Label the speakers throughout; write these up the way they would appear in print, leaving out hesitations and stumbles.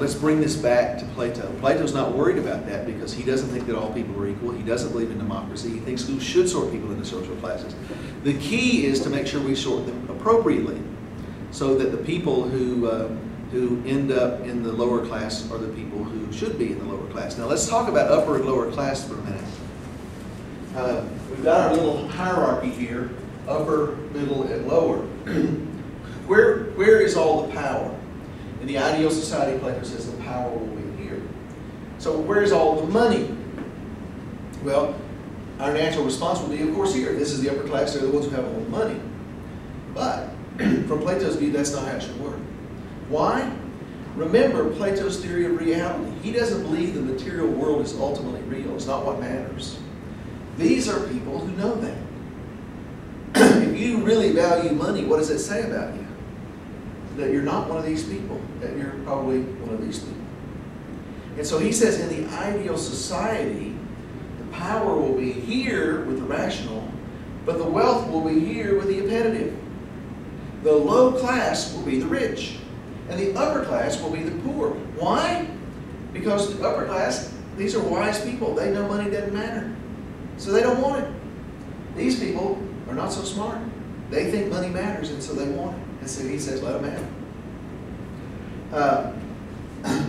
Speaker 1: let's bring this back to Plato. Plato's not worried about that because he doesn't think that all people are equal. He doesn't believe in democracy. He thinks schools should sort people into social classes. The key is to make sure we sort them appropriately so that the people who end up in the lower class are the people who should be in the lower class. Now let's talk about upper and lower class for a minute. We've got our little hierarchy here, upper, middle, and lower. Where is all the power? In the ideal society, Plato says the power will be here. So where's all the money? Well, our natural response will be, of course, here. This is the upper class. They're the ones who have all the money. But from Plato's view, that's not how it should work. Why? Remember Plato's theory of reality. He doesn't believe the material world is ultimately real. It's not what matters. These are people who know that. If you really value money, what does it say about you? That you're not one of these people, that you're probably one of these people. And so he says in the ideal society, the power will be here with the rational, but the wealth will be here with the appetitive. The low class will be the rich, and the upper class will be the poor. Why? Because the upper class, these are wise people. They know money doesn't matter, so they don't want it. These people are not so smart. They think money matters, and so they want it. And so he says, let them have it.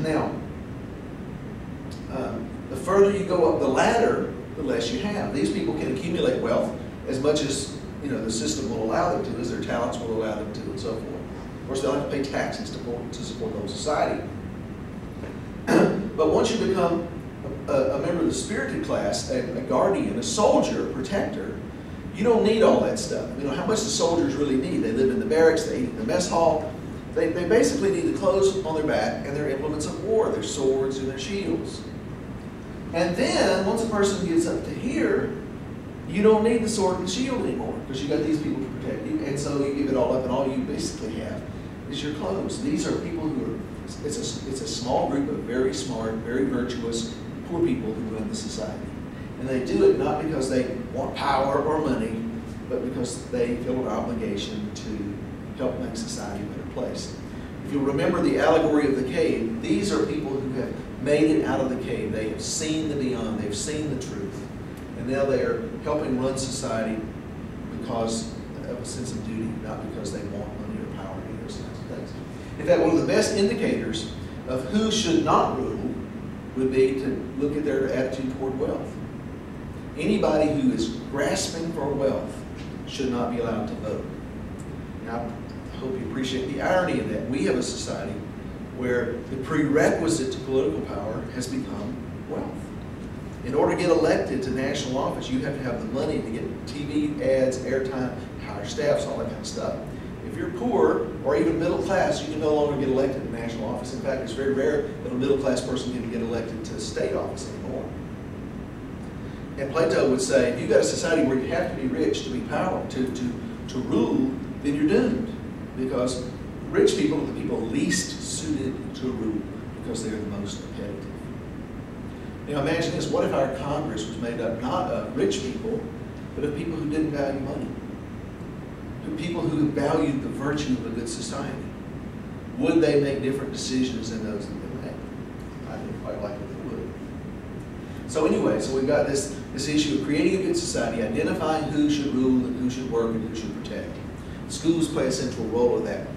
Speaker 1: Now, the further you go up the ladder, the less you have. These people can accumulate wealth as much as the system will allow them to, as their talents will allow them to, and so forth. Of course, they'll have to pay taxes to support the whole society. But once you become a member of the spirited class, a guardian, a soldier, a protector, you don't need all that stuff. How much do soldiers really need? They live in the barracks, they eat in the mess hall. They basically need the clothes on their back and their implements of war, their swords and their shields. And then, once a person gets up to here, you don't need the sword and shield anymore because you got these people to protect you, and so you give it all up, and all you basically have is your clothes. These are people who are, it's a small group of very smart, very virtuous, poor people who run the society. And they do it not because they want power or money, but because they feel an obligation to help make society a better place. If you'll remember the allegory of the cave, these are people who have made it out of the cave. They have seen the beyond. They've seen the truth. And now they are helping run society because of a sense of duty, not because they want money or power or any of those kinds of things. In fact, one of the best indicators of who should not rule would be to look at their attitude toward wealth. Anybody who is grasping for wealth should not be allowed to vote. Now, I hope you appreciate the irony of that. We have a society where the prerequisite to political power has become wealth. In order to get elected to national office, you have to have the money to get TV ads, airtime, hire staffs, all that kind of stuff. If you're poor or even middle class, you can no longer get elected to national office. In fact, it's very rare that a middle class person can get elected to state office anymore. And Plato would say, if you've got a society where you have to be rich to be powerful, to rule, then you're doomed. Because rich people are the people least suited to rule because they're the most competitive. Imagine this, what if our Congress was made up not of rich people, but of people who didn't value money? People who valued the virtue of a good society. Would they make different decisions than those that they make? I think quite likely they would. So anyway, so we've got this issue of creating a good society, identifying who should rule and who should work and who should protect. Schools play a central role in that.